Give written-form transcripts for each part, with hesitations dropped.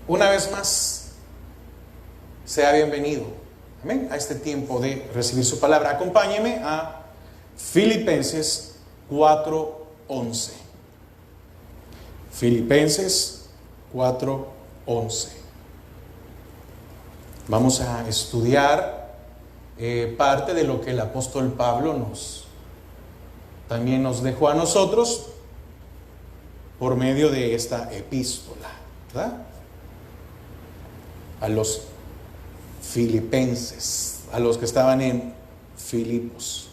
Una vez más, sea bienvenido, amén, a este tiempo de recibir su palabra. Acompáñeme a Filipenses 4:11. Filipenses 4:11. Vamos a estudiar parte de lo que el apóstol Pablo también nos dejó a nosotros por medio de esta epístola, ¿verdad? A los filipenses, a los que estaban en Filipos.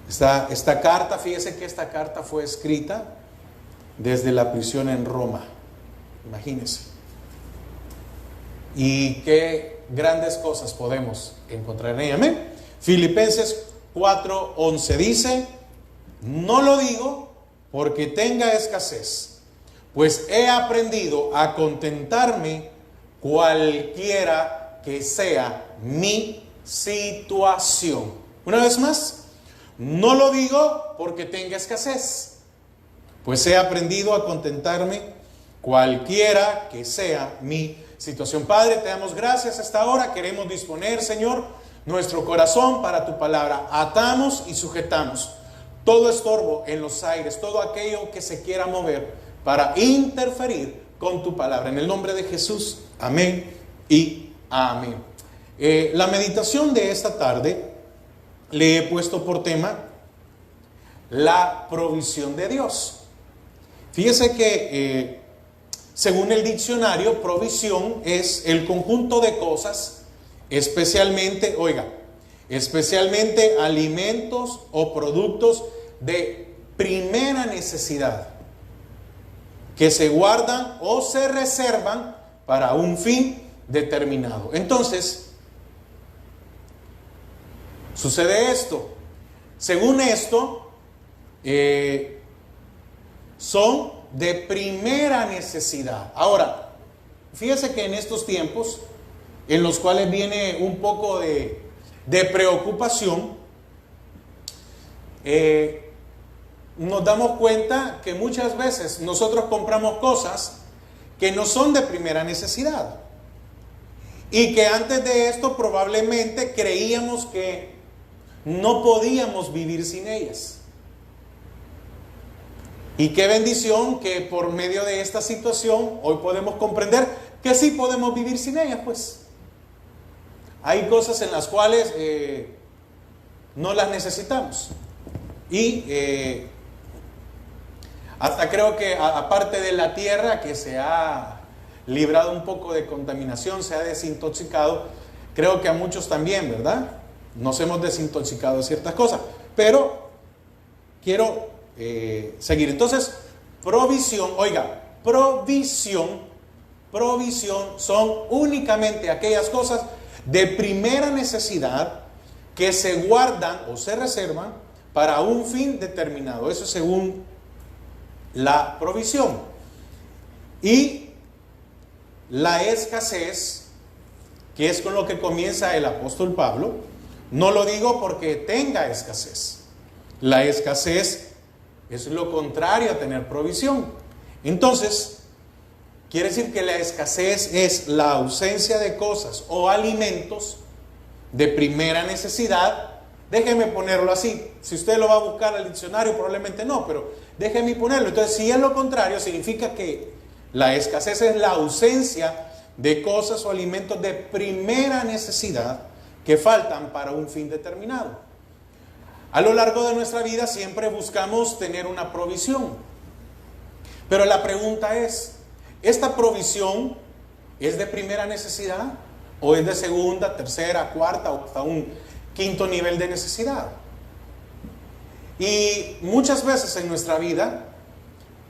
Esta carta, fíjese que esta carta fue escrita desde la prisión en Roma, imagínense. Y qué grandes cosas podemos encontrar en ella, amén. Filipenses 4:11 dice: no lo digo porque tenga escasez, pues he aprendido a contentarme cualquiera que sea mi situación. Una vez más, no lo digo porque tenga escasez, pues he aprendido a contentarme cualquiera que sea mi situación. Padre, te damos gracias a esta hora. Queremos disponer, Señor, nuestro corazón para tu palabra. Atamos y sujetamos todo estorbo en los aires, todo aquello que se quiera mover para interferir con tu palabra. En el nombre de Jesús, amén y amén. La meditación de esta tarde le he puesto por tema la provisión de Dios. Fíjese que según el diccionario, provisión es el conjunto de cosas, especialmente alimentos o productos de primera necesidad que se guardan o se reservan para un fin determinado. Entonces, sucede esto. Según esto, son de primera necesidad. Ahora, fíjese que en estos tiempos, en los cuales viene un poco de preocupación, nos damos cuenta que muchas veces nosotros compramos cosas que no son de primera necesidad y que antes de esto probablemente creíamos que no podíamos vivir sin ellas. Y qué bendición que por medio de esta situación hoy podemos comprender que sí podemos vivir sin ellas, pues. Hay cosas en las cuales no las necesitamos. Y hasta creo que aparte de la tierra que se ha librado un poco de contaminación, se ha desintoxicado, creo que a muchos también, ¿verdad? Nos hemos desintoxicado de ciertas cosas. Pero quiero seguir. Entonces, provisión son únicamente aquellas cosas de primera necesidad que se guardan o se reservan para un fin determinado. Eso según la provisión. Y la escasez, que es con lo que comienza el apóstol Pablo, no lo digo porque tenga escasez. La escasez es lo contrario a tener provisión. Entonces, quiere decir que la escasez es la ausencia de cosas o alimentos de primera necesidad. Déjeme ponerlo así. Si usted lo va a buscar al diccionario, probablemente no, pero déjeme ponerlo. Entonces, si es lo contrario, significa que la escasez es la ausencia de cosas o alimentos de primera necesidad que faltan para un fin determinado. A lo largo de nuestra vida siempre buscamos tener una provisión. Pero la pregunta es, ¿esta provisión es de primera necesidad? ¿O es de segunda, tercera, cuarta o hasta un quinto nivel de necesidad? Y muchas veces en nuestra vida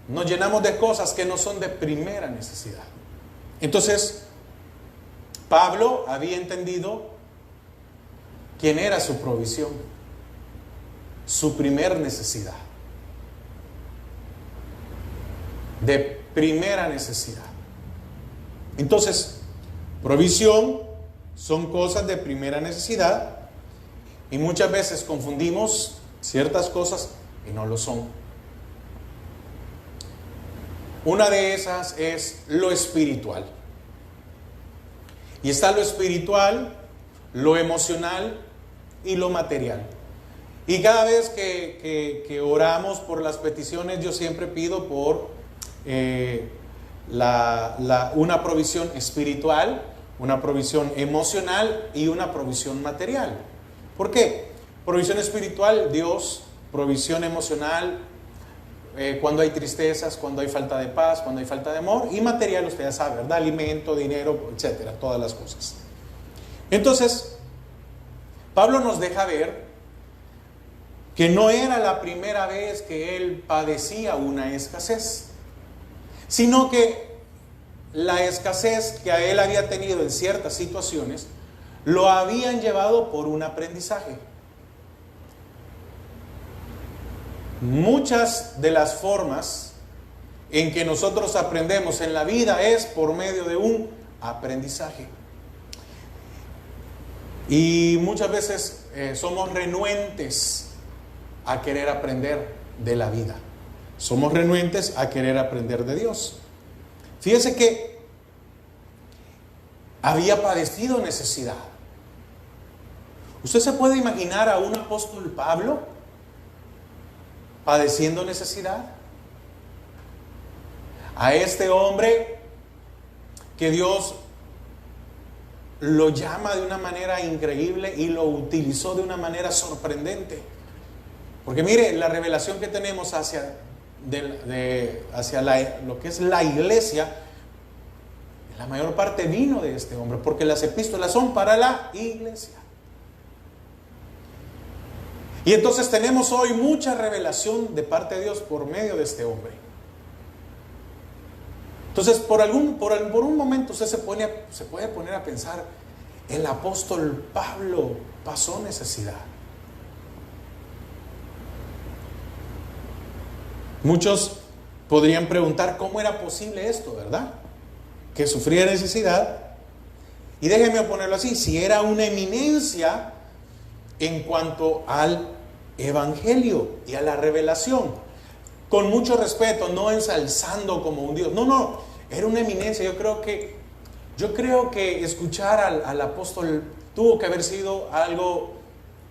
nos llenamos de cosas que no son de primera necesidad. Entonces, Pablo había entendido quién era su provisión, su primer necesidad, de primera necesidad. Entonces, provisión son cosas de primera necesidad y muchas veces confundimos ciertas cosas y no lo son. Una de esas es lo espiritual. Y está lo espiritual, lo emocional y lo material. Y cada vez que oramos por las peticiones, yo siempre pido por una provisión espiritual, una provisión emocional y una provisión material. ¿Por qué? Provisión espiritual, Dios; provisión emocional, cuando hay tristezas, cuando hay falta de paz, cuando hay falta de amor; y material, usted ya sabe, ¿verdad? Alimento, dinero, etcétera, todas las cosas. Entonces, Pablo nos deja ver que no era la primera vez que él padecía una escasez, sino que la escasez que a él había tenido en ciertas situaciones lo habían llevado por un aprendizaje. Muchas de las formas en que nosotros aprendemos en la vida es por medio de un aprendizaje. Y muchas veces somos renuentes a querer aprender de la vida. Somos renuentes a querer aprender de Dios. Fíjese que había padecido necesidad. ¿Usted se puede imaginar a un apóstol Pablo padeciendo necesidad? A este hombre que Dios lo llama de una manera increíble y lo utilizó de una manera sorprendente. Porque mire, la revelación que tenemos hacia lo que es la iglesia, la mayor parte vino de este hombre, porque las epístolas son para la iglesia. Y entonces tenemos hoy mucha revelación de parte de Dios por medio de este hombre. Entonces, por un momento usted se puede poner a pensar, el apóstol Pablo pasó necesidad. Muchos podrían preguntar cómo era posible esto, ¿verdad? Que sufría necesidad. Y déjenme ponerlo así, si era una eminencia en cuanto al evangelio y a la revelación. Con mucho respeto, no ensalzando como un Dios. No, era una eminencia. Yo creo que escuchar al apóstol tuvo que haber sido algo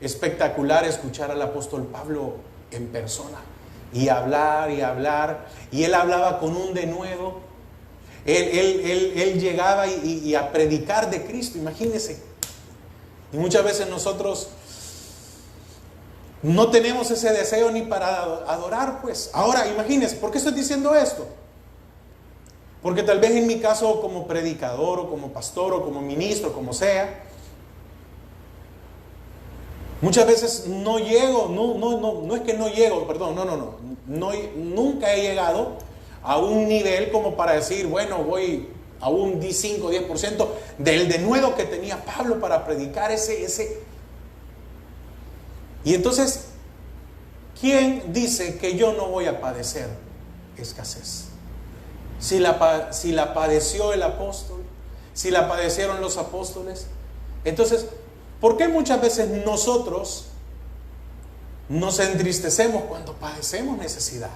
espectacular, escuchar al apóstol Pablo en persona. Y hablar, y él hablaba con un denuedo. Él llegaba y a predicar de Cristo, imagínense. Y muchas veces nosotros no tenemos ese deseo ni para adorar, pues. Ahora, imagínense, ¿por qué estoy diciendo esto? Porque tal vez en mi caso como predicador, o como pastor, o como ministro, como sea, muchas veces no llego, no es que no llego, perdón, nunca he llegado a un nivel como para decir, bueno, voy a un 5 o 10% del denuedo que tenía Pablo para predicar ese. Y entonces, ¿quién dice que yo no voy a padecer escasez? Si la padeció el apóstol, si la padecieron los apóstoles, entonces, ¿por qué muchas veces nosotros nos entristecemos cuando padecemos necesidad?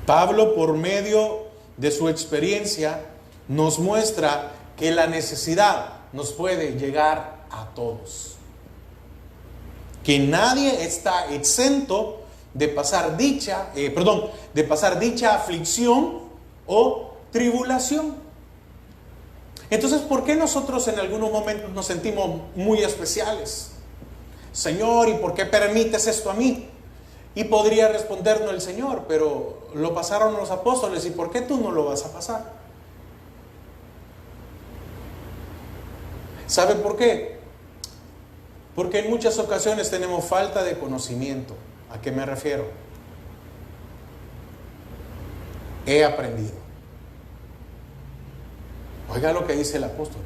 Pablo, por medio de su experiencia, nos muestra que la necesidad nos puede llegar a todos. Que nadie está exento de pasar dicha aflicción o tribulación. Entonces, ¿por qué nosotros en algunos momentos nos sentimos muy especiales? Señor, ¿y por qué permites esto a mí? Y podría respondernos el Señor, pero lo pasaron los apóstoles, ¿y por qué tú no lo vas a pasar? ¿Sabe por qué? Porque en muchas ocasiones tenemos falta de conocimiento. ¿A qué me refiero? He aprendido. Oiga lo que dice el apóstol.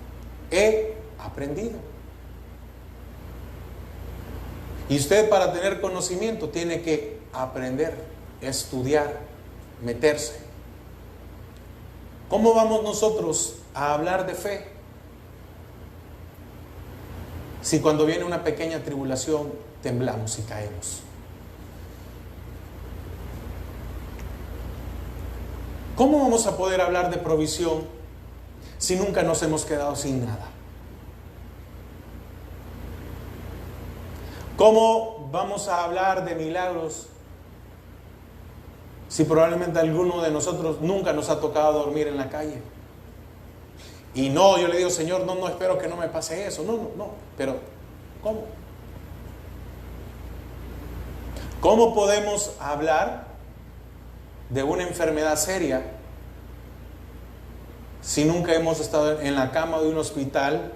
He aprendido. Y usted, para tener conocimiento, tiene que aprender, estudiar, meterse. ¿Cómo vamos nosotros a hablar de fe? Si cuando viene una pequeña tribulación temblamos y caemos. ¿Cómo vamos a poder hablar de provisión si nunca nos hemos quedado sin nada? ¿Cómo vamos a hablar de milagros si probablemente alguno de nosotros nunca nos ha tocado dormir en la calle? Y no, yo le digo, Señor, no espero que no me pase eso. No. Pero, ¿cómo? ¿Cómo podemos hablar de una enfermedad seria si nunca hemos estado en la cama de un hospital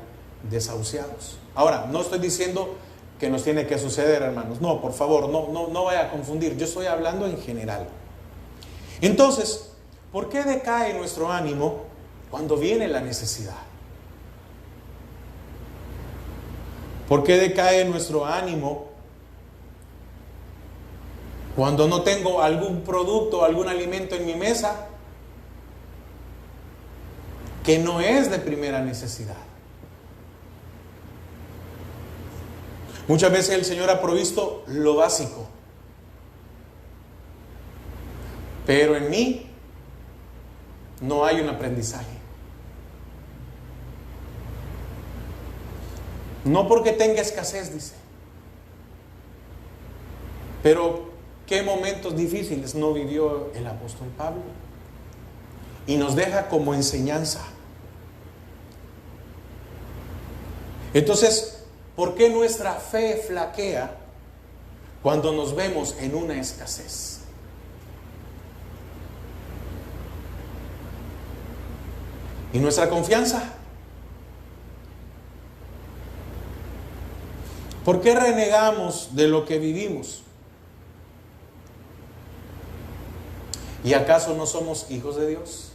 desahuciados? Ahora, no estoy diciendo que nos tiene que suceder, hermanos. No, por favor, no vaya a confundir. Yo estoy hablando en general. Entonces, ¿por qué decae nuestro ánimo cuando viene la necesidad? ¿Por qué decae nuestro ánimo cuando no tengo algún producto, algún alimento en mi mesa que no es de primera necesidad? Muchas veces el Señor ha provisto lo básico, pero en mí no hay un aprendizaje. No porque tenga escasez, dice. Pero qué momentos difíciles no vivió el apóstol Pablo. Y nos deja como enseñanza. Entonces, ¿por qué nuestra fe flaquea cuando nos vemos en una escasez? ¿Y nuestra confianza? ¿Por qué renegamos de lo que vivimos? ¿Y acaso no somos hijos de Dios?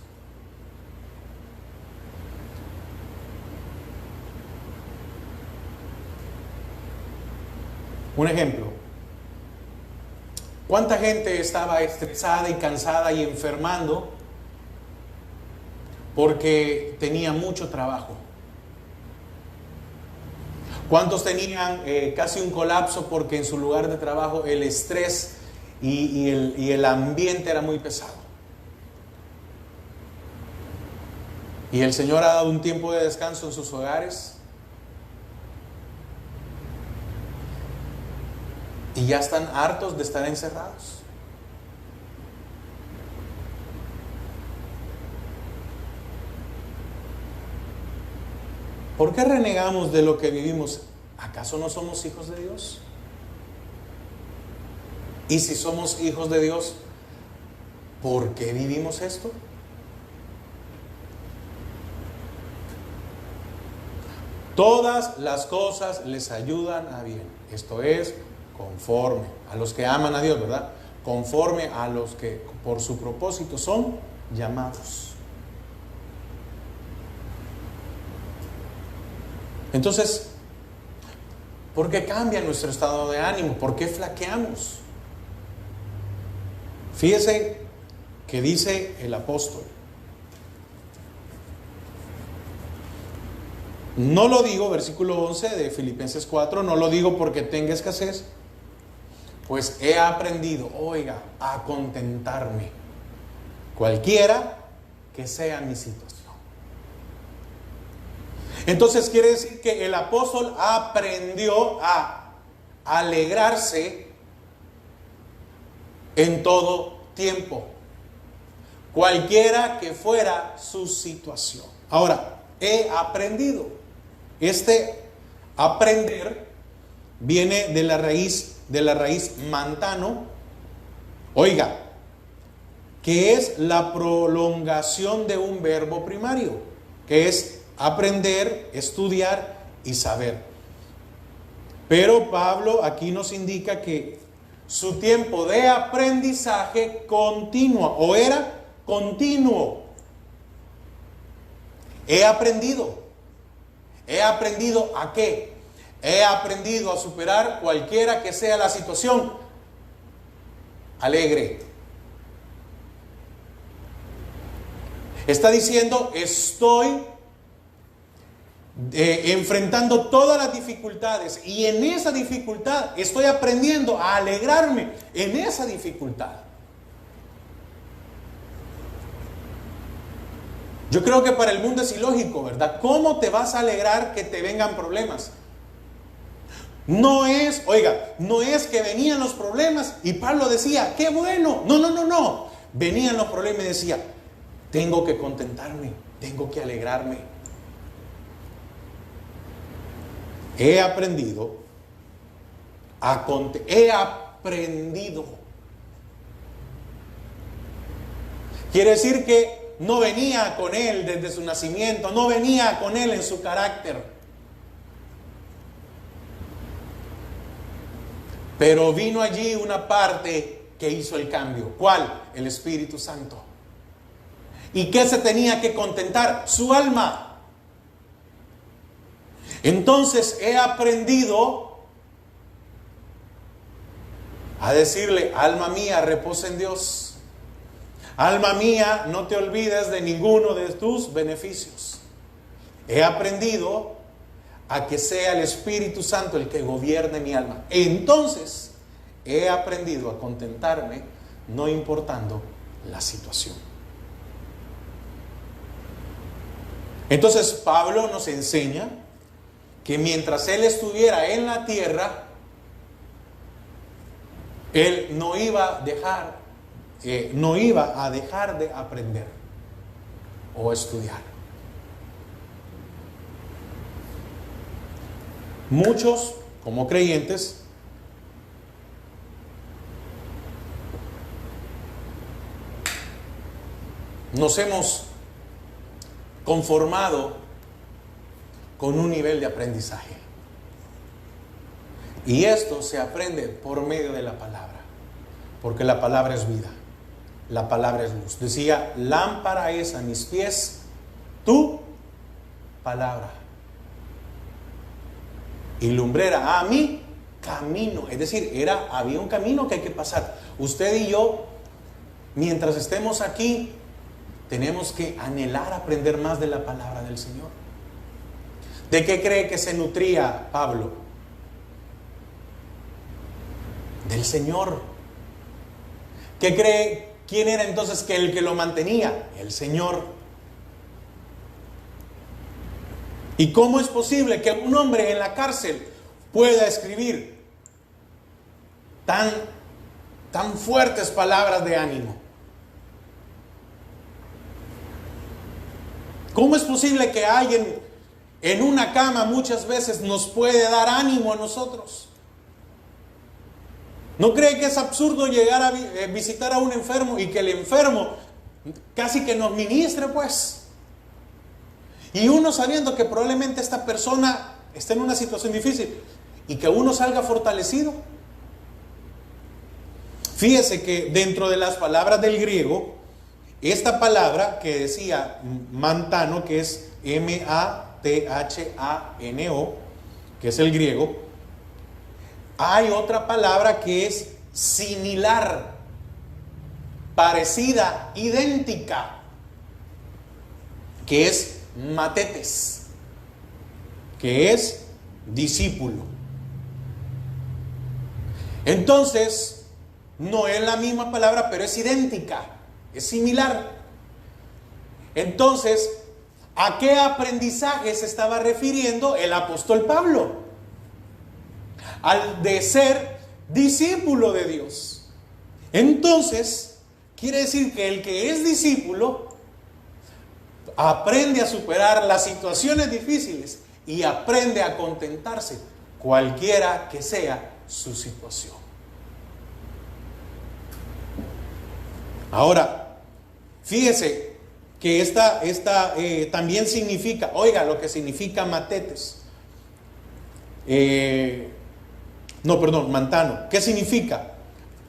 Un ejemplo. ¿Cuánta gente estaba estresada y cansada y enfermando porque tenía mucho trabajo? ¿Cuántos tenían casi un colapso porque en su lugar de trabajo el estrés y el ambiente era muy pesado? ¿Y el Señor ha dado un tiempo de descanso en sus hogares? ¿Y ya están hartos de estar encerrados? ¿Por qué renegamos de lo que vivimos? ¿Acaso no somos hijos de Dios? Y si somos hijos de Dios, ¿por qué vivimos esto? Todas las cosas les ayudan a bien. Esto es, conforme a los que aman a Dios, ¿verdad? Conforme a los que por su propósito son llamados. Entonces, ¿por qué cambia nuestro estado de ánimo? ¿Por qué flaqueamos? Fíjese que dice el apóstol. No lo digo, versículo 11 de Filipenses 4, no lo digo porque tenga escasez, pues he aprendido, oiga, a contentarme, cualquiera que sea mi situación. Entonces quiere decir que el apóstol aprendió a alegrarse en todo tiempo, cualquiera que fuera su situación. Ahora, he aprendido. Este aprender viene de la raíz mantano, oiga, que es la prolongación de un verbo primario, que es aprender, estudiar y saber. Pero Pablo aquí nos indica que su tiempo de aprendizaje continúa o era continuo. He aprendido. ¿He aprendido a qué? He aprendido a superar cualquiera que sea la situación. Alegre. Está diciendo, estoy enfrentando todas las dificultades, y en esa dificultad estoy aprendiendo a alegrarme en esa dificultad. Yo creo que para el mundo es ilógico, ¿verdad? ¿Cómo te vas a alegrar que te vengan problemas? No es, oiga, no es que venían los problemas y Pablo decía, qué bueno. No. Venían los problemas y decía, tengo que contentarme, tengo que alegrarme. He aprendido. Quiere decir que no venía con él desde su nacimiento, no venía con él en su carácter. Pero vino allí una parte que hizo el cambio. ¿Cuál? El Espíritu Santo. ¿Y qué se tenía que contentar? Su alma. Entonces he aprendido a decirle, alma mía, reposa en Dios. Alma mía, no te olvides de ninguno de tus beneficios. He aprendido a que sea el Espíritu Santo el que gobierne mi alma. Entonces, he aprendido a contentarme, no importando la situación. Entonces, Pablo nos enseña que mientras él estuviera en la tierra, él no iba a dejar de aprender o estudiar. Muchos, como creyentes, nos hemos conformado con un nivel de aprendizaje. Y esto se aprende por medio de la palabra, porque la palabra es vida, la palabra es luz. Decía, lámpara es a mis pies tu palabra y lumbrera a mi camino. Es decir, había un camino que hay que pasar. Usted y yo, mientras estemos aquí, tenemos que anhelar aprender más de la palabra del Señor. ¿De qué cree que se nutría Pablo? Del Señor. ¿Qué cree? ¿Quién era entonces el que lo mantenía? El Señor. ¿Y cómo es posible que un hombre en la cárcel pueda escribir tan fuertes palabras de ánimo? ¿Cómo es posible que alguien en una cama muchas veces nos puede dar ánimo a nosotros? ¿No cree que es absurdo llegar a visitar a un enfermo y que el enfermo casi que nos ministre, pues? Y uno sabiendo que probablemente esta persona está en una situación difícil y que uno salga fortalecido. Fíjese que dentro de las palabras del griego, esta palabra que decía mantano, que es M-A-T-H-A-N-O, que es el griego, hay otra palabra que es similar, parecida, idéntica, que es matetes, que es discípulo. Entonces, no es la misma palabra, pero es idéntica, es similar. Entonces, ¿a qué aprendizaje se estaba refiriendo el apóstol Pablo? Al de ser discípulo de Dios. Entonces, quiere decir que el que es discípulo aprende a superar las situaciones difíciles y aprende a contentarse, cualquiera que sea su situación. Ahora, fíjese que esta también significa, oiga lo que significa matetes. Mantano. ¿Qué significa?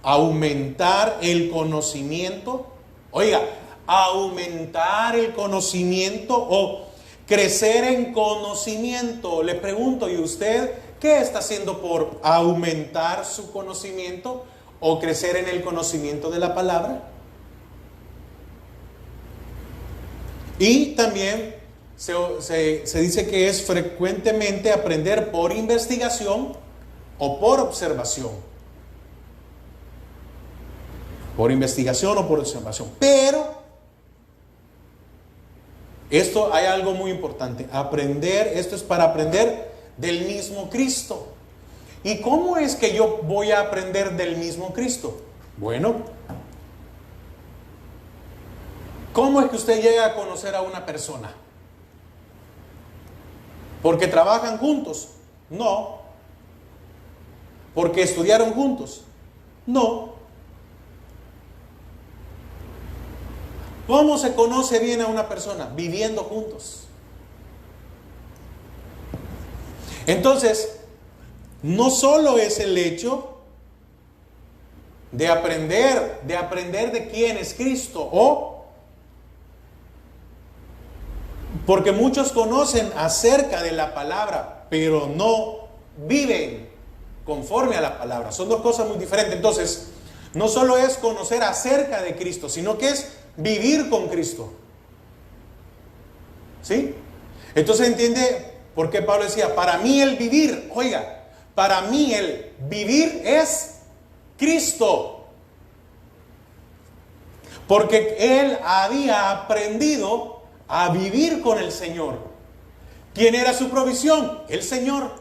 Aumentar el conocimiento. Oiga, aumentar el conocimiento o crecer en conocimiento. Le pregunto, ¿y usted qué está haciendo por aumentar su conocimiento o crecer en el conocimiento de la palabra? Y también se dice que es frecuentemente aprender por investigación o por observación. Por investigación o por observación. Pero esto hay algo muy importante. Aprender, esto es para aprender del mismo Cristo. ¿Y cómo es que yo voy a aprender del mismo Cristo? Bueno, ¿cómo es que usted llega a conocer a una persona? ¿Porque trabajan juntos? No. ¿Porque estudiaron juntos? No. ¿Cómo se conoce bien a una persona? Viviendo juntos. Entonces, no solo es el hecho de aprender de quién es Cristo, o porque muchos conocen acerca de la palabra, pero no viven conforme a la palabra. Son dos cosas muy diferentes. Entonces, no solo es conocer acerca de Cristo, sino que es vivir con Cristo. ¿Sí? Entonces entiende por qué Pablo decía, para mí el vivir, oiga, para mí el vivir es Cristo. Porque él había aprendido a vivir con el Señor. ¿Quién era su provisión? El Señor.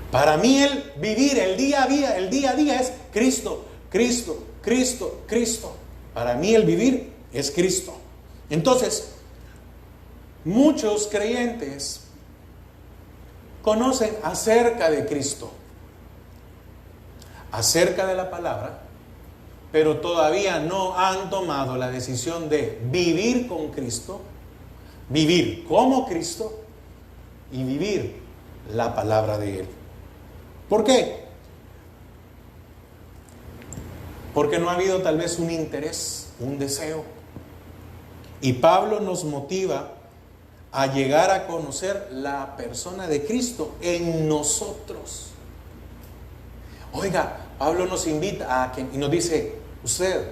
Para mí el vivir, el día a día es Cristo, Cristo, Cristo, Cristo. Para mí el vivir es Cristo. Entonces, muchos creyentes conocen acerca de Cristo, acerca de la palabra, pero todavía no han tomado la decisión de vivir con Cristo, vivir como Cristo y vivir la palabra de Él. ¿Por qué? Porque no ha habido tal vez un interés, un deseo. Y Pablo nos motiva a llegar a conocer la persona de Cristo en nosotros. Oiga, Pablo nos invita y nos dice, usted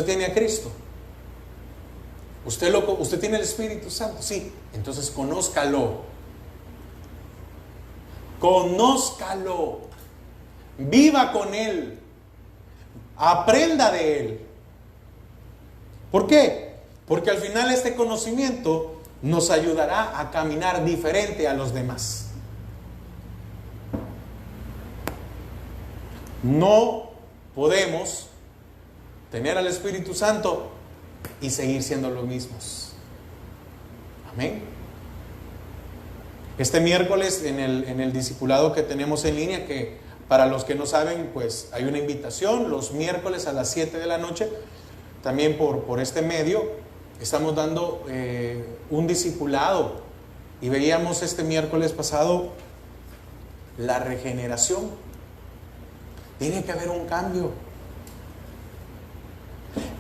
tiene a Cristo. Usted tiene el Espíritu Santo. Sí, entonces conózcalo. Conózcalo. Viva con Él. Aprenda de Él. ¿Por qué? Porque al final este conocimiento nos ayudará a caminar diferente a los demás. No podemos tener al Espíritu Santo y seguir siendo los mismos. Amén. Este miércoles en el discipulado que tenemos en línea, que para los que no saben, pues hay una invitación los miércoles a las 7 de la noche, también por este medio, estamos dando un discipulado, y veíamos este miércoles pasado la regeneración. Tiene que haber un cambio.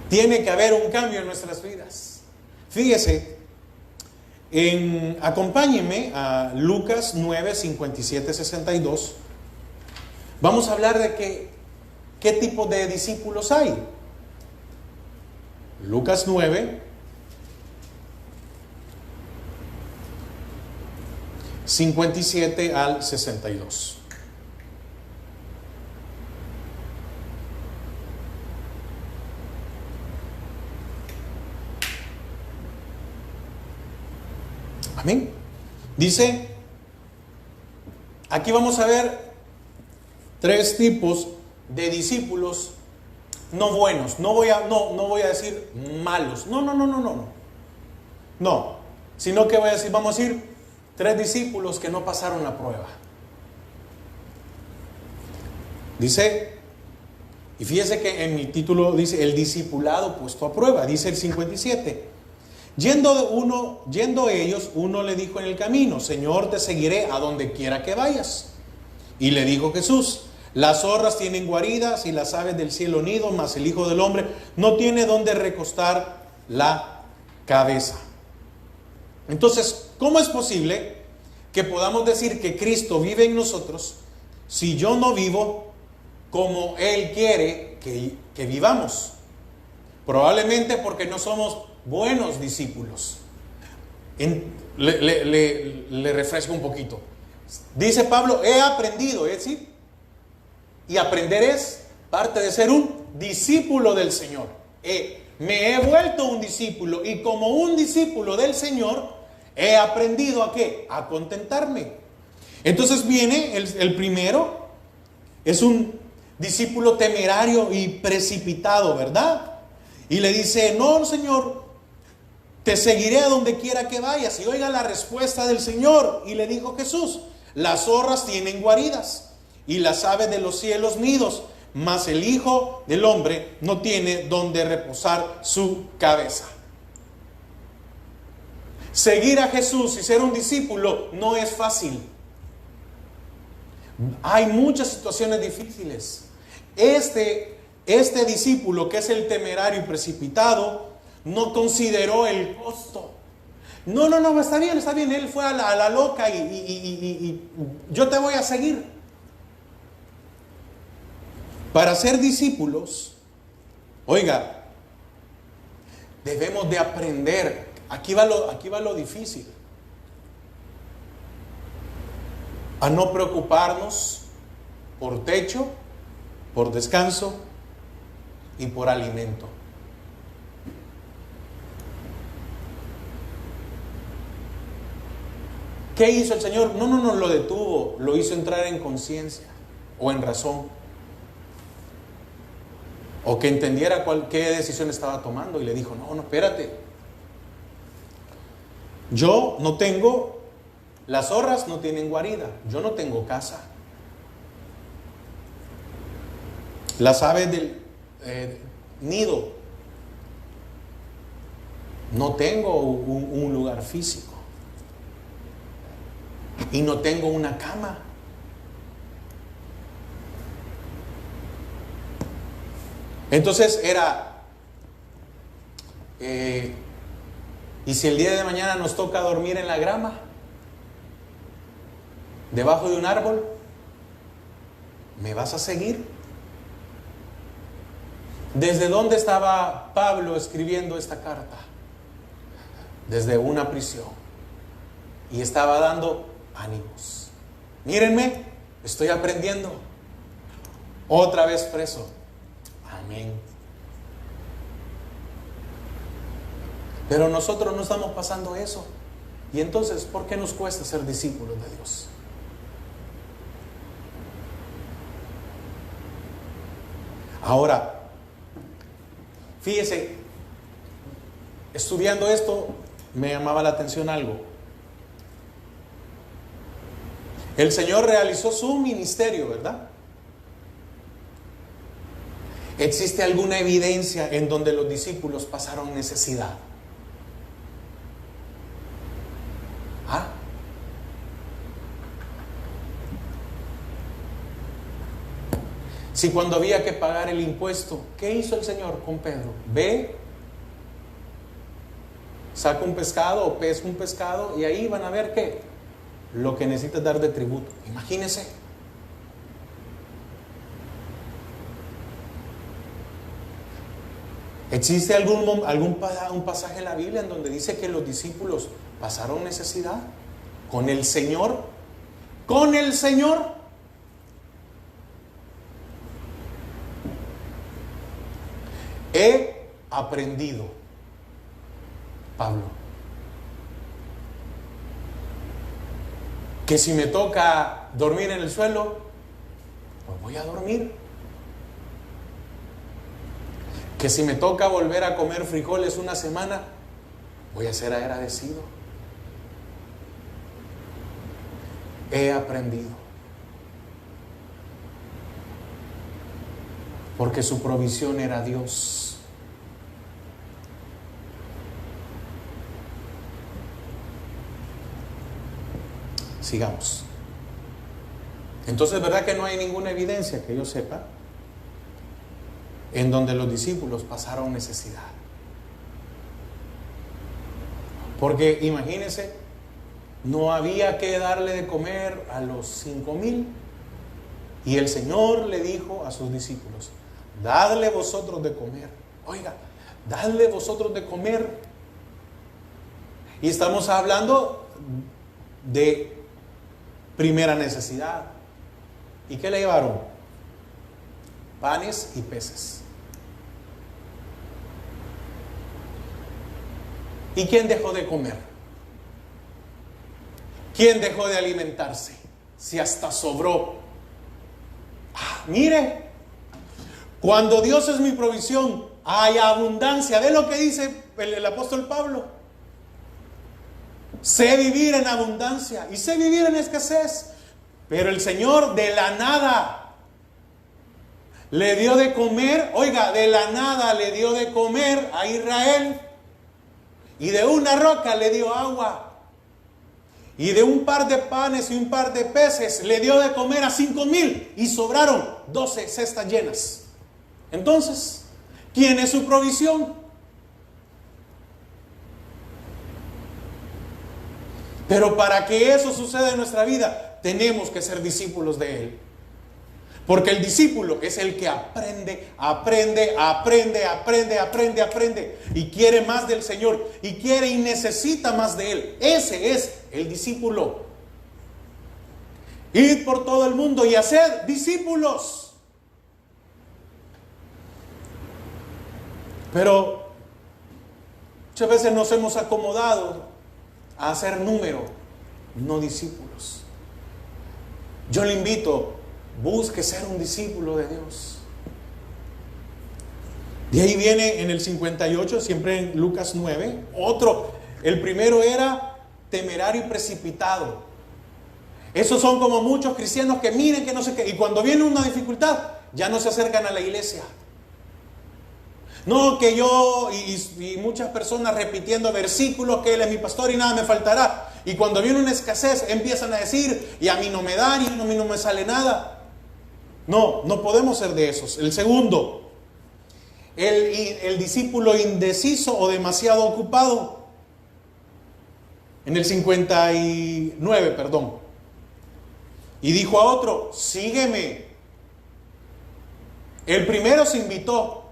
Tiene que haber un cambio en nuestras vidas. Fíjese, acompáñenme a Lucas 9, 57, 62. Vamos a hablar de qué tipo de discípulos hay. Lucas 9, 57 al 62. Amén. Dice, aquí vamos a ver 3 tipos de discípulos no buenos. No voy a decir malos. No, sino que vamos a decir 3 discípulos que no pasaron la prueba. Dice, y fíjese que en mi título dice el discipulado puesto a prueba. Dice el 57. Yendo ellos, uno le dijo en el camino, Señor, te seguiré a donde quiera que vayas. Y le dijo Jesús, las zorras tienen guaridas y las aves del cielo nido, mas el Hijo del Hombre no tiene donde recostar la cabeza. Entonces, ¿cómo es posible que podamos decir que Cristo vive en nosotros si yo no vivo como Él quiere que vivamos? Probablemente porque no somos buenos discípulos. Le refresco un poquito. Dice Pablo, he aprendido, es decir, y aprender es parte de ser un discípulo del Señor. Me he vuelto un discípulo, y como un discípulo del Señor he aprendido ¿a qué? A contentarme. Entonces viene el primero, es un discípulo temerario y precipitado, ¿verdad? Y le dice, no, Señor, te seguiré a donde quiera que vayas. Y oiga la respuesta del Señor. Y le dijo Jesús, las zorras tienen guaridas y las aves de los cielos nidos, mas el Hijo del Hombre no tiene donde reposar su cabeza. Seguir a Jesús y ser un discípulo no es fácil. Hay muchas situaciones difíciles. Este discípulo, que es el temerario y precipitado, no consideró el costo. No, está bien. Él fue a la loca y yo te voy a seguir. Para ser discípulos, oiga, debemos de aprender. Aquí va lo difícil. A no preocuparnos por techo, por descanso y por alimento. ¿Qué hizo el Señor? No lo detuvo, lo hizo entrar en conciencia o en razón. O que entendiera qué decisión estaba tomando y le dijo, no, espérate. Yo no tengo, las zorras no tienen guarida, yo no tengo casa. Las aves del nido, no tengo un lugar físico. Y no tengo una cama. Entonces era, ¿y si el día de mañana nos toca dormir en la grama? ¿Debajo de un árbol? ¿Me vas a seguir? ¿Desde dónde estaba Pablo escribiendo esta carta? Desde una prisión. Y estaba dando ánimos. Mírenme, estoy aprendiendo. Otra vez preso. Amén. Pero nosotros no estamos pasando eso. Y entonces, ¿por qué nos cuesta ser discípulos de Dios? Ahora, fíjese, estudiando esto, me llamaba la atención algo. El Señor realizó su ministerio, ¿verdad? ¿Existe alguna evidencia en donde los discípulos pasaron necesidad? ¿Ah? Si cuando había que pagar el impuesto, ¿qué hizo el Señor con Pedro? Ve, saca un pescado o pesca un pescado y ahí van a ver qué, lo que necesitas dar de tributo. Imagínense. ¿Existe un pasaje en la Biblia en donde dice que los discípulos pasaron necesidad con el Señor? Con el Señor. He aprendido, Pablo, que si me toca dormir en el suelo, pues voy a dormir. Que si me toca volver a comer frijoles una semana, voy a ser agradecido. He aprendido. Porque su provisión era Dios. Sigamos. Entonces, ¿verdad que no hay ninguna evidencia que yo sepa en donde los discípulos pasaron necesidad? Porque imagínense, no había que darle de comer a los 5,000 y el Señor le dijo a sus discípulos: dadle vosotros de comer. Oiga, dadle vosotros de comer. Y estamos hablando de primera necesidad. ¿Y qué le llevaron? Panes y peces. ¿Y quién dejó de comer? ¿Quién dejó de alimentarse? Si hasta sobró. Mire, cuando Dios es mi provisión, hay abundancia. Ve lo que dice el apóstol Pablo. Sé vivir en abundancia y sé vivir en escasez. Pero el Señor de la nada le dio de comer, oiga, de la nada le dio de comer a Israel. Y de una roca le dio agua. Y de un par de panes y un par de peces le dio de comer a 5,000. Y sobraron 12 cestas llenas. Entonces, ¿quién es su provisión? Pero para que eso suceda en nuestra vida, tenemos que ser discípulos de Él. Porque el discípulo es el que aprende. Y quiere más del Señor. Y quiere y necesita más de Él. Ese es el discípulo. Id por todo el mundo y haced discípulos. Pero muchas veces nos hemos acomodado a hacer número, no discípulos. Yo le invito, busque ser un discípulo de Dios. De ahí viene en el 58, siempre en Lucas 9, otro. El primero era temerario y precipitado. Esos son como muchos cristianos que miren que no sé qué. Y cuando viene una dificultad, ya no se acercan a la iglesia. No, que yo y muchas personas repitiendo versículos, que Él es mi pastor y nada me faltará. Y cuando viene una escasez, empiezan a decir, y a mí no me dan, y a mí no me sale nada. No, no podemos ser de esos. El segundo, el discípulo indeciso o demasiado ocupado. En el 59, perdón. Y dijo a otro, sígueme. El primero se invitó.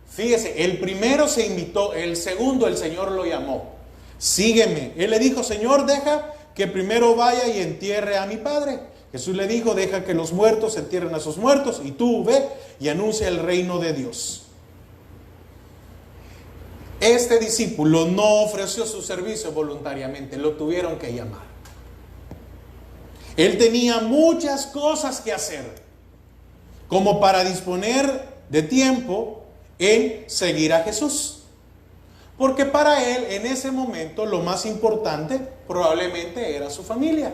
Fíjese, el primero se invitó, el segundo el Señor lo llamó. Sígueme. Él le dijo, Señor, deja que primero vaya y entierre a mi padre. Jesús le dijo, deja que los muertos entierren a sus muertos y tú ve y anuncia el reino de Dios. Este discípulo no ofreció su servicio voluntariamente, lo tuvieron que llamar. Él tenía muchas cosas que hacer, como para disponer de tiempo en seguir a Jesús. Porque para él en ese momento lo más importante probablemente era su familia.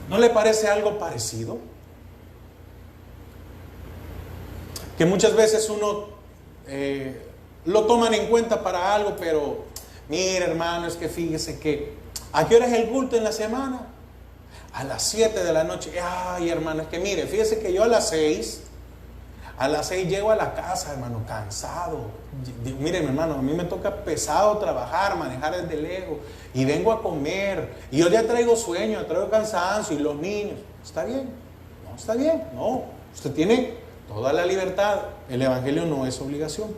¿No le parece algo parecido? Que muchas veces uno lo toman en cuenta para algo, pero mire, hermano, es que fíjese que ¿a qué hora es el culto en la semana? A las 7 de la noche. Ay, hermano, es que mire, fíjese que yo a las 6 llego a la casa, hermano, cansado. Mire, hermano, a mí me toca pesado trabajar, manejar desde lejos. Y vengo a comer. Y yo ya traigo sueño, traigo cansancio. Y los niños. ¿Está bien? No, está bien. No, usted tiene toda la libertad. El evangelio no es obligación.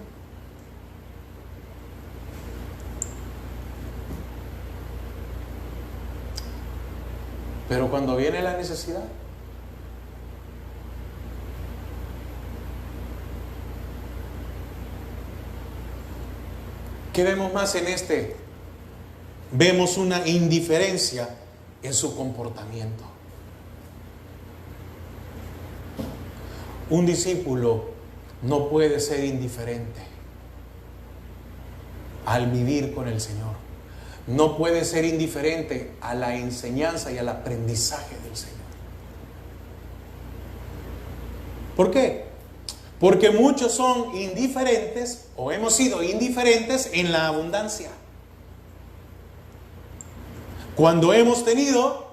Pero cuando viene la necesidad, ¿qué vemos más en este? Vemos una indiferencia en su comportamiento. Un discípulo no puede ser indiferente al vivir con el Señor. No puede ser indiferente a la enseñanza y al aprendizaje del Señor. ¿Por qué? Porque muchos son indiferentes o hemos sido indiferentes en la abundancia. Cuando hemos tenido,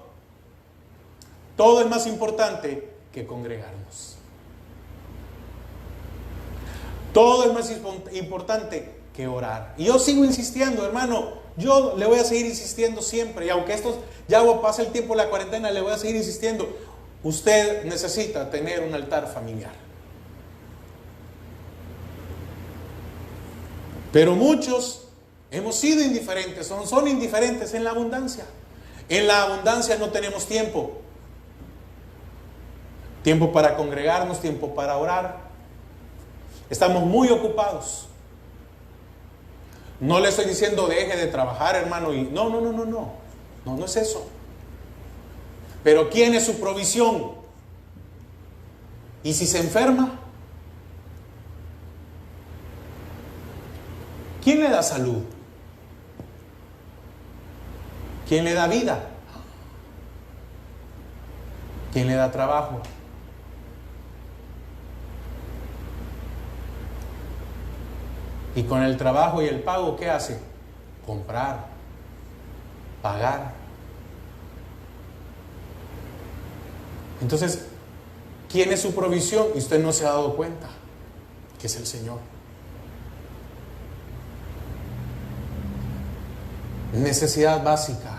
todo es más importante que congregarnos. Todo es más importante que orar. Y yo sigo insistiendo, hermano. Yo le voy a seguir insistiendo siempre. Y aunque ya pase el tiempo de la cuarentena, le voy a seguir insistiendo. Usted necesita tener un altar familiar. Pero muchos hemos sido indiferentes, son indiferentes en la abundancia. En la abundancia no tenemos tiempo. Tiempo para congregarnos, tiempo para orar. Estamos muy ocupados. No le estoy diciendo deje de trabajar, hermano. No es eso. Pero ¿quién es su provisión? ¿Y si se enferma? ¿Quién le da salud? ¿Quién le da vida? ¿Quién le da trabajo? Y con el trabajo y el pago, ¿qué hace? Comprar, pagar. Entonces, ¿quién es su provisión? Y usted no se ha dado cuenta que es el Señor. Necesidad básica.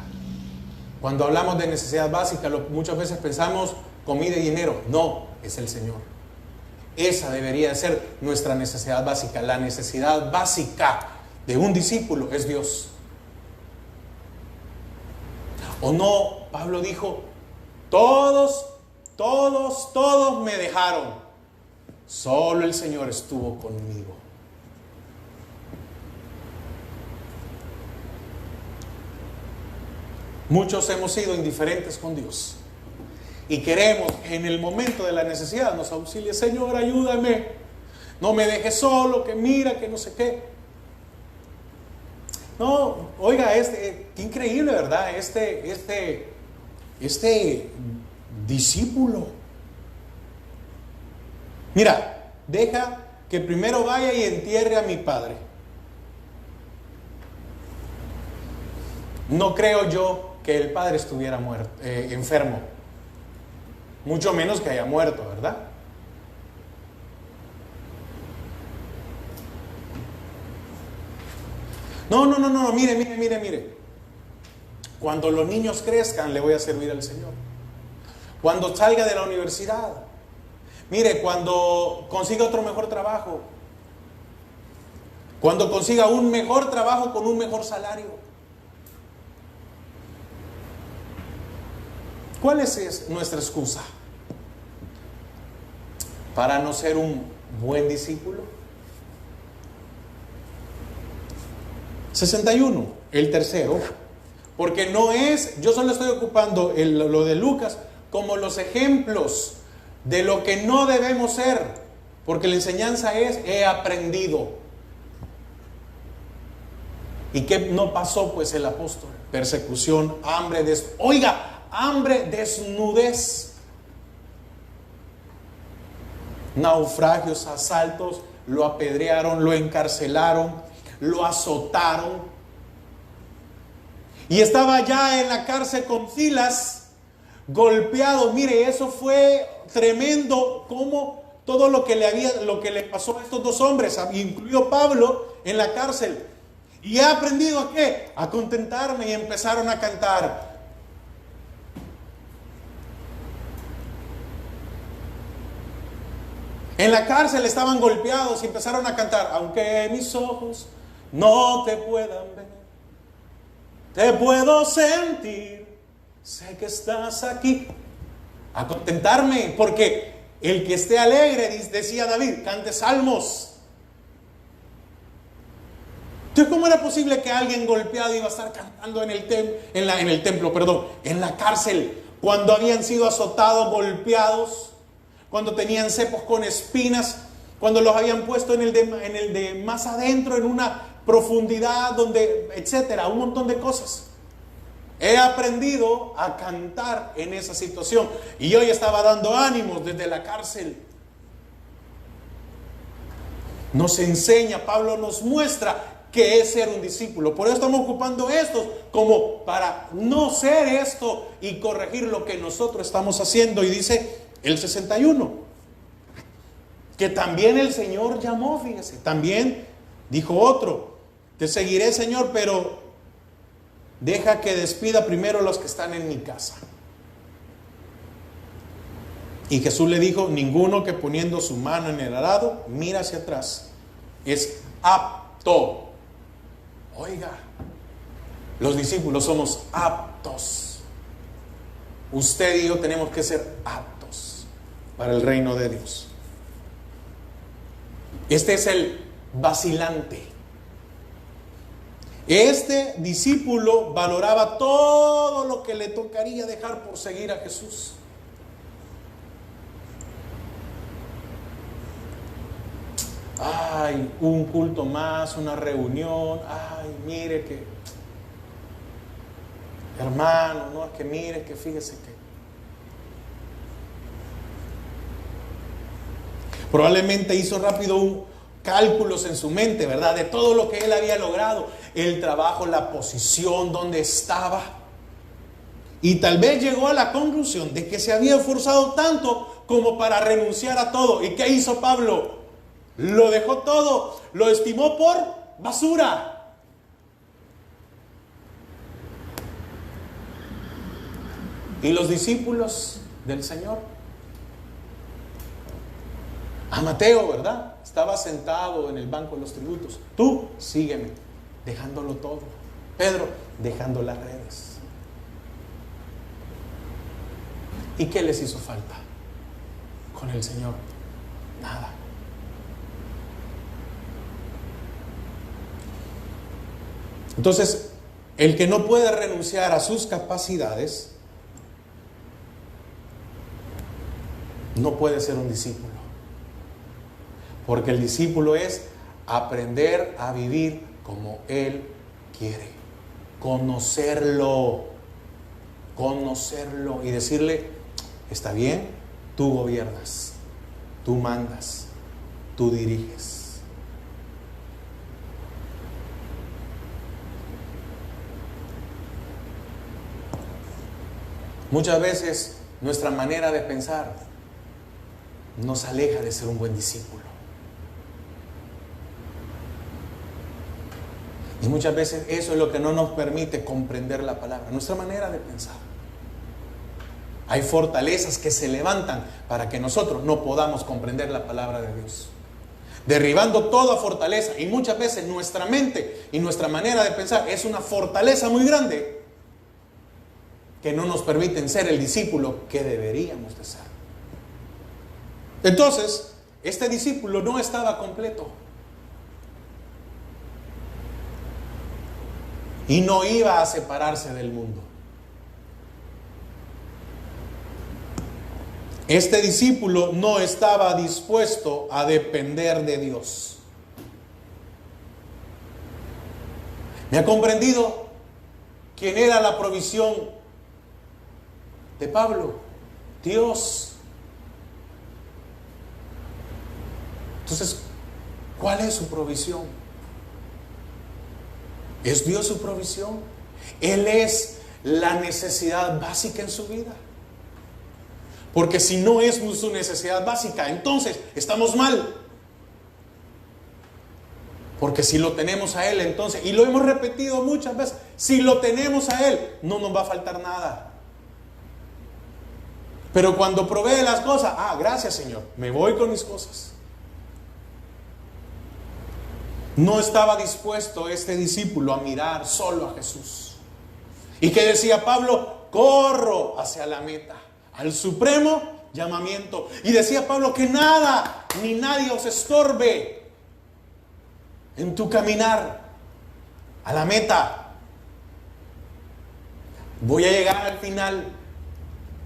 Cuando hablamos de necesidad básica, muchas veces pensamos comida y dinero. No, es el Señor. Esa debería de ser nuestra necesidad básica. La necesidad básica de un discípulo es Dios. ¿O no? Pablo dijo, todos me dejaron. Solo el Señor estuvo conmigo. Muchos hemos sido indiferentes con Dios. Y queremos que en el momento de la necesidad nos auxilie. Señor, ayúdame. No me dejes solo, que mira, que no sé qué. No, oiga, qué increíble, ¿verdad? Este discípulo. Mira, deja que primero vaya y entierre a mi padre. No creo yo que el padre estuviera enfermo. Mucho menos que haya muerto, ¿verdad? No, mire. Cuando los niños crezcan, le voy a servir al Señor. Cuando salga de la universidad. Mire, cuando consiga otro mejor trabajo. Cuando consiga un mejor trabajo con un mejor salario. ¿Cuál es nuestra excusa para no ser un buen discípulo? 61, el tercero, porque no es, yo solo estoy ocupando lo de Lucas como los ejemplos de lo que no debemos ser, porque la enseñanza es, he aprendido. ¿Y qué no pasó pues el apóstol? Persecución, hambre, hambre, desnudez, naufragios, asaltos, lo apedrearon, lo encarcelaron, lo azotaron. Y estaba ya en la cárcel con Silas, golpeado. Mire, eso fue tremendo, como todo lo que le pasó a estos dos hombres, incluido Pablo, en la cárcel. Y he aprendido ¿a qué? A contentarme, y empezaron a cantar. En la cárcel estaban golpeados y empezaron a cantar, aunque mis ojos no te puedan ver, te puedo sentir, sé que estás aquí. A contentarme, porque el que esté alegre, decía David, cante salmos. Entonces, ¿cómo era posible que alguien golpeado iba a estar cantando en la cárcel, cuando habían sido azotados, golpeados, cuando tenían cepos con espinas, cuando los habían puesto en el de más adentro, en una profundidad, etcétera, un montón de cosas? He aprendido a cantar en esa situación, y hoy estaba dando ánimos desde la cárcel. Nos enseña, Pablo nos muestra que es ser un discípulo. Por eso estamos ocupando estos como para no ser esto y corregir lo que nosotros estamos haciendo. Y dice el 61, que también el Señor llamó, fíjese, también dijo otro, te seguiré, Señor, pero deja que despida primero a los que están en mi casa. Y Jesús le dijo, ninguno que poniendo su mano en el arado mira hacia atrás es apto Oiga, los discípulos somos aptos. Usted y yo tenemos que ser aptos para el reino de Dios. Este es el vacilante. Este discípulo valoraba todo lo que le tocaría dejar por seguir a Jesús. Ay, un culto más, una reunión. Ay, mire que, hermano, no, es que mire que fíjese que. Probablemente hizo rápido cálculos en su mente, ¿verdad? De todo lo que él había logrado, el trabajo, la posición, donde estaba. Y tal vez llegó a la conclusión de que se había esforzado tanto como para renunciar a todo. ¿Y qué hizo Pablo? Lo dejó todo, lo estimó por basura. ¿Y los discípulos del Señor? A Mateo, ¿verdad? Estaba sentado en el banco de los tributos. Tú, sígueme, dejándolo todo. Pedro, dejando las redes. ¿Y qué les hizo falta con el Señor? Nada. Entonces, el que no puede renunciar a sus capacidades no puede ser un discípulo. Porque el discípulo es aprender a vivir como Él quiere. Conocerlo y decirle: está bien, tú gobiernas, tú mandas, tú diriges. Muchas veces nuestra manera de pensar nos aleja de ser un buen discípulo. Y muchas veces eso es lo que no nos permite comprender la palabra, nuestra manera de pensar. Hay fortalezas que se levantan para que nosotros no podamos comprender la palabra de Dios. Derribando toda fortaleza. Y muchas veces nuestra mente y nuestra manera de pensar es una fortaleza muy grande que no nos permiten ser el discípulo que deberíamos de ser. Entonces, este discípulo no estaba completo. Y no iba a separarse del mundo. Este discípulo no estaba dispuesto a depender de Dios. ¿Me ha comprendido quién era la provisión de Pablo? Dios. Entonces, ¿cuál es su provisión? ¿Es Dios su provisión? Él es la necesidad básica en su vida. Porque si no es su necesidad básica, entonces estamos mal. Porque si lo tenemos a Él, entonces, y lo hemos repetido muchas veces, si lo tenemos a Él, no nos va a faltar nada. Pero cuando provee las cosas, gracias Señor, me voy con mis cosas. No estaba dispuesto este discípulo a mirar solo a Jesús. ¿Y qué decía Pablo? Corro hacia la meta, al supremo llamamiento. Y decía Pablo que nada ni nadie os estorbe en tu caminar a la meta. Voy a llegar al final.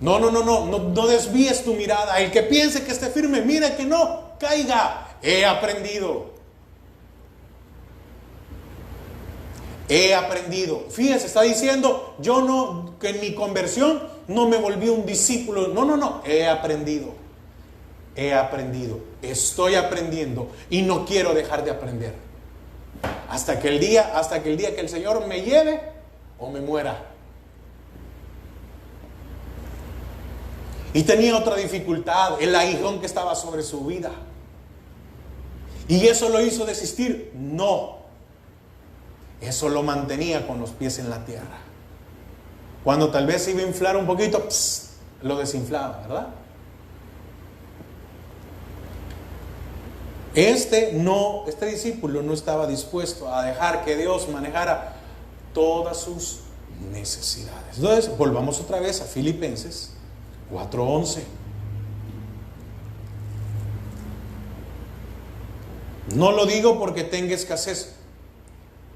No desvíes tu mirada. El que piense que esté firme, mira que no caiga. He aprendido. Fíjese, está diciendo, que en mi conversión no me volví un discípulo. No, he aprendido. Estoy aprendiendo y no quiero dejar de aprender. Hasta que el día que el Señor me lleve o me muera. Y tenía otra dificultad, el aguijón que estaba sobre su vida. ¿Y eso lo hizo desistir? No. Eso lo mantenía con los pies en la tierra. Cuando tal vez se iba a inflar un poquito, lo desinflaba, ¿verdad? Este discípulo no estaba dispuesto a dejar que Dios manejara todas sus necesidades. Entonces, volvamos otra vez a Filipenses 4:11. No lo digo porque tenga escasez,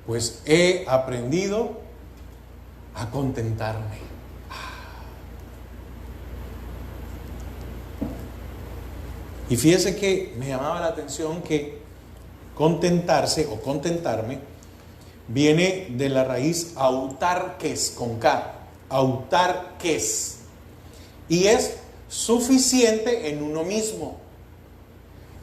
pues he aprendido a contentarme. Y fíjese que me llamaba la atención que contentarse o contentarme viene de la raíz autarques, con K, autarques, y es suficiente en uno mismo.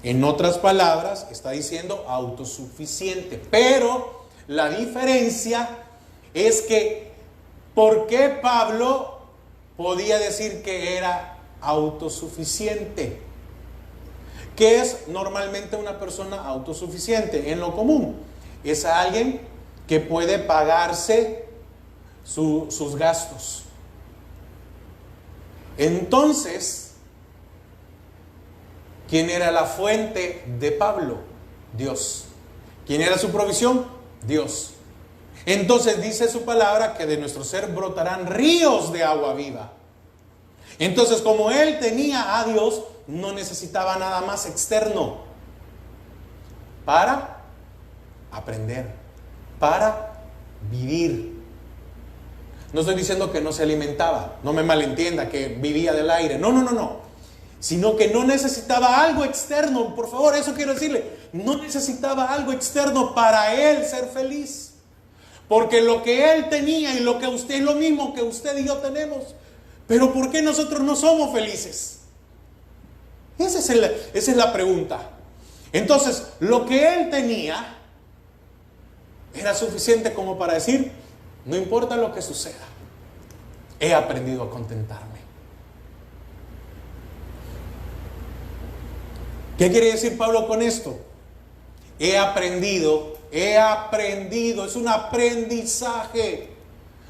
En otras palabras, está diciendo autosuficiente, pero la diferencia es que, ¿por qué Pablo podía decir que era autosuficiente? ¿Qué es normalmente una persona autosuficiente? En lo común, es alguien que puede pagarse sus gastos. Entonces, ¿quién era la fuente de Pablo? Dios. ¿Quién era su provisión? Dios. Entonces dice su palabra que de nuestro ser brotarán ríos de agua viva. Entonces, como él tenía a Dios, no necesitaba nada más externo para aprender, para vivir. No estoy diciendo que no se alimentaba, no me malentienda, que vivía del aire. No. Sino que no necesitaba algo externo. Por favor, eso quiero decirle. No necesitaba algo externo para él ser feliz. Porque lo que él tenía y lo que usted es lo mismo que usted y yo tenemos. Pero ¿por qué nosotros no somos felices? Esa es la pregunta. Entonces, lo que él tenía era suficiente como para decir, no importa lo que suceda, he aprendido a contentarme. ¿Qué quiere decir Pablo con esto? He aprendido, es un aprendizaje.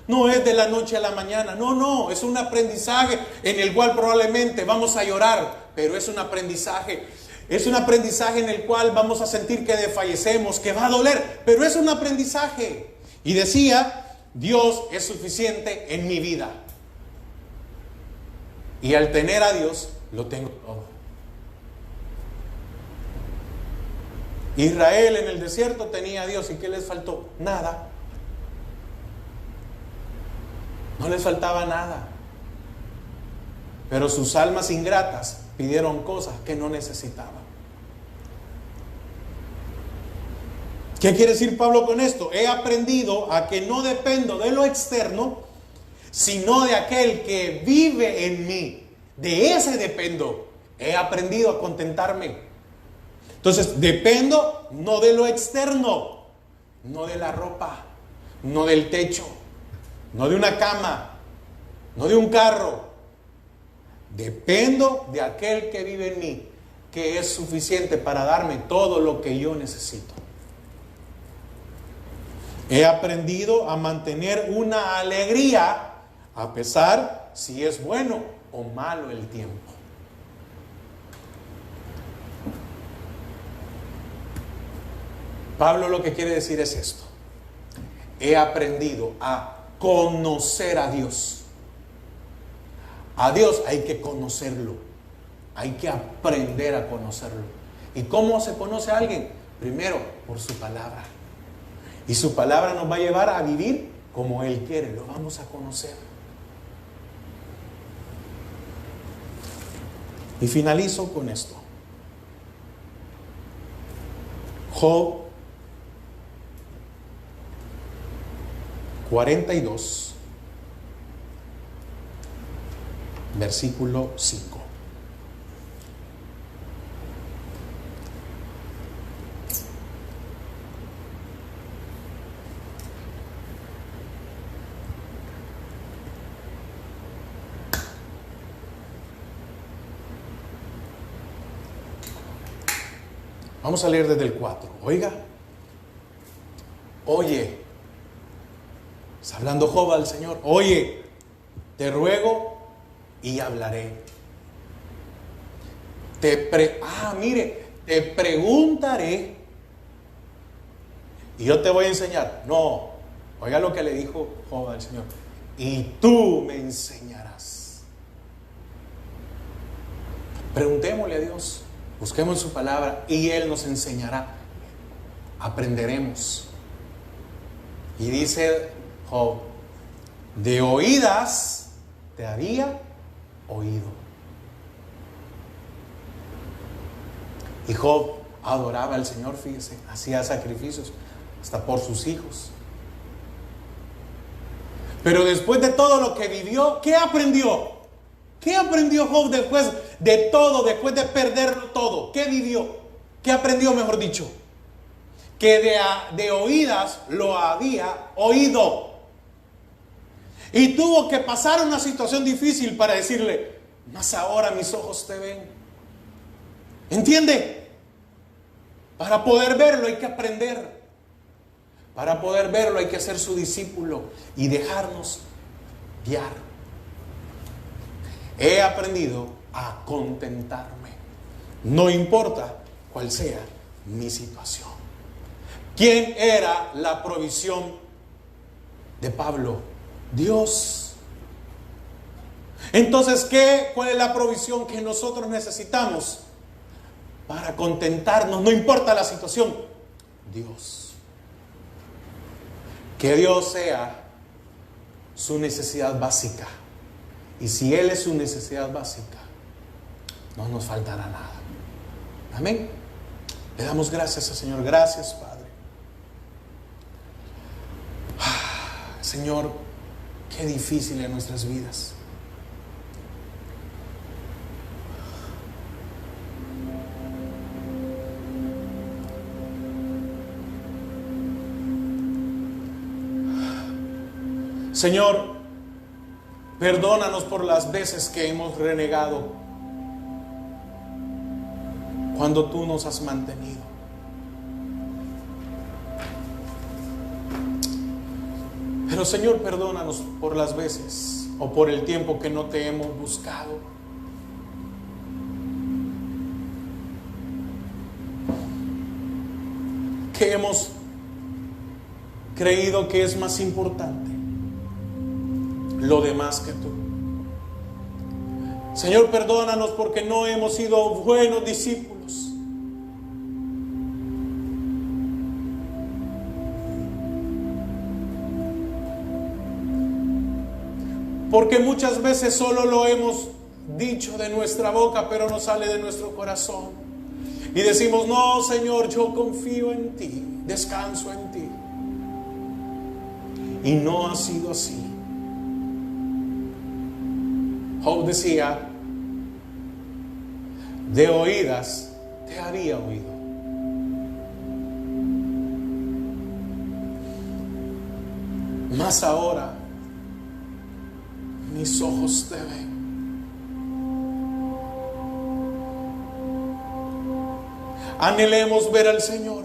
No es de la noche a la mañana, no, es un aprendizaje en el cual probablemente vamos a llorar, pero es un aprendizaje. Es un aprendizaje en el cual vamos a sentir que desfallecemos, que va a doler, pero es un aprendizaje. Y decía, Dios es suficiente en mi vida. Y al tener a Dios, lo tengo todo. Israel en el desierto tenía a Dios, ¿y qué les faltó? Nada. No les faltaba nada. Pero sus almas ingratas pidieron cosas que no necesitaban. ¿Qué quiere decir Pablo con esto? He aprendido a que no dependo de lo externo, sino de aquel que vive en mí. De ese dependo. He aprendido a contentarme. Entonces, dependo no de lo externo, no de la ropa, no del techo, no de una cama, no de un carro. Dependo de aquel que vive en mí, que es suficiente para darme todo lo que yo necesito. He aprendido a mantener una alegría a pesar si es bueno o malo el tiempo. Pablo lo que quiere decir es esto. He aprendido a conocer a Dios. A Dios hay que conocerlo. Hay que aprender a conocerlo. ¿Y cómo se conoce a alguien? Primero, por su palabra. Y su palabra nos va a llevar a vivir como Él quiere. Lo vamos a conocer. Y finalizo con esto. Job 42, versículo 5. Vamos a leer desde el 4. Oiga, oye, está hablando Job al Señor. Oye, te ruego y hablaré. Te te preguntaré y yo te voy a enseñar. No, oiga lo que le dijo Job al Señor. Y tú me enseñarás. Preguntémosle a Dios, busquemos su palabra y Él nos enseñará. Aprenderemos. Y dice Job, de oídas te había oído. Y Job adoraba al Señor, fíjese, hacía sacrificios hasta por sus hijos. Pero después de todo lo que vivió, ¿qué aprendió? ¿Qué aprendió Job después de todo, después de perderlo todo? ¿Qué vivió? ¿Qué aprendió, mejor dicho? Que de oídas lo había oído. Y tuvo que pasar una situación difícil para decirle, mas ahora mis ojos te ven. ¿Entiende? Para poder verlo hay que aprender. Para poder verlo hay que ser su discípulo y dejarnos guiar. He aprendido a contentarme, no importa cuál sea mi situación. ¿Quién era la provisión de Pablo? Dios. Entonces, ¿cuál es la provisión que nosotros necesitamos para contentarnos? No importa la situación. Dios. Que Dios sea su necesidad básica. Y si Él es su necesidad básica, no nos faltará nada. Amén. Le damos gracias al Señor. Gracias, Padre. Señor, qué difícil en nuestras vidas. Señor, perdónanos por las veces que hemos renegado cuando tú nos has mantenido. Pero Señor, perdónanos por las veces o por el tiempo que no te hemos buscado. Que hemos creído que es más importante lo demás que tú. Señor, perdónanos porque no hemos sido buenos discípulos. Porque muchas veces solo lo hemos dicho de nuestra boca, pero no sale de nuestro corazón. Y decimos, no, Señor, yo confío en ti, descanso en ti. Y no ha sido así. Job decía, de oídas te había oído. Mas ahora mis ojos te ven. Anhelemos ver al Señor.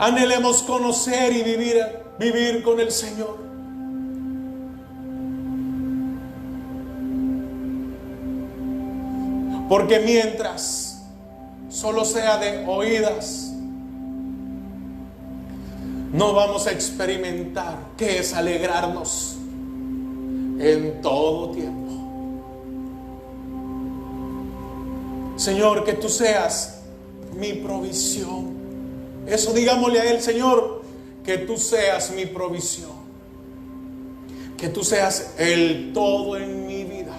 Anhelemos conocer y vivir con el Señor. Porque mientras solo sea de oídas, no vamos a experimentar qué es alegrarnos en todo tiempo. Señor, que tú seas mi provisión. Eso digámosle a Él, Señor, que tú seas mi provisión. Que tú seas el todo en mi vida.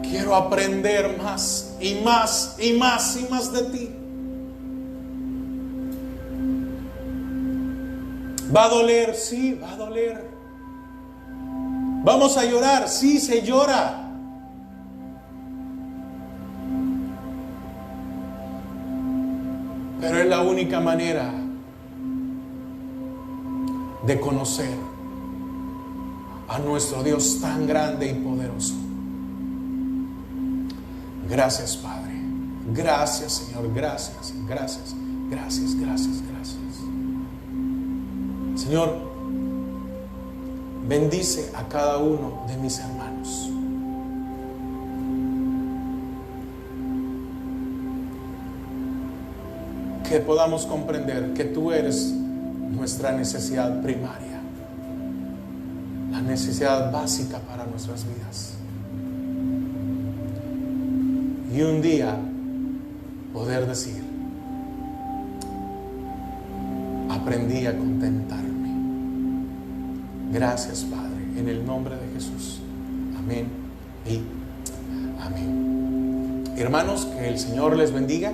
Quiero aprender más y más y más y más de ti. ¿Va a doler? Sí, va a doler. ¿Vamos a llorar? Sí, se llora. Pero es la única manera de conocer a nuestro Dios tan grande y poderoso. Gracias, Padre. Gracias, Señor. Gracias, gracias, gracias, gracias, gracias. Señor, bendice a cada uno de mis hermanos. que podamos comprender que tú eres nuestra necesidad primaria, la necesidad básica para nuestras vidas. Y un día poder decir: aprendí a contentarme. Gracias, Padre, en el nombre de Jesús. Amén y amén. Hermanos, que el Señor les bendiga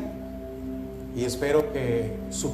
y espero que su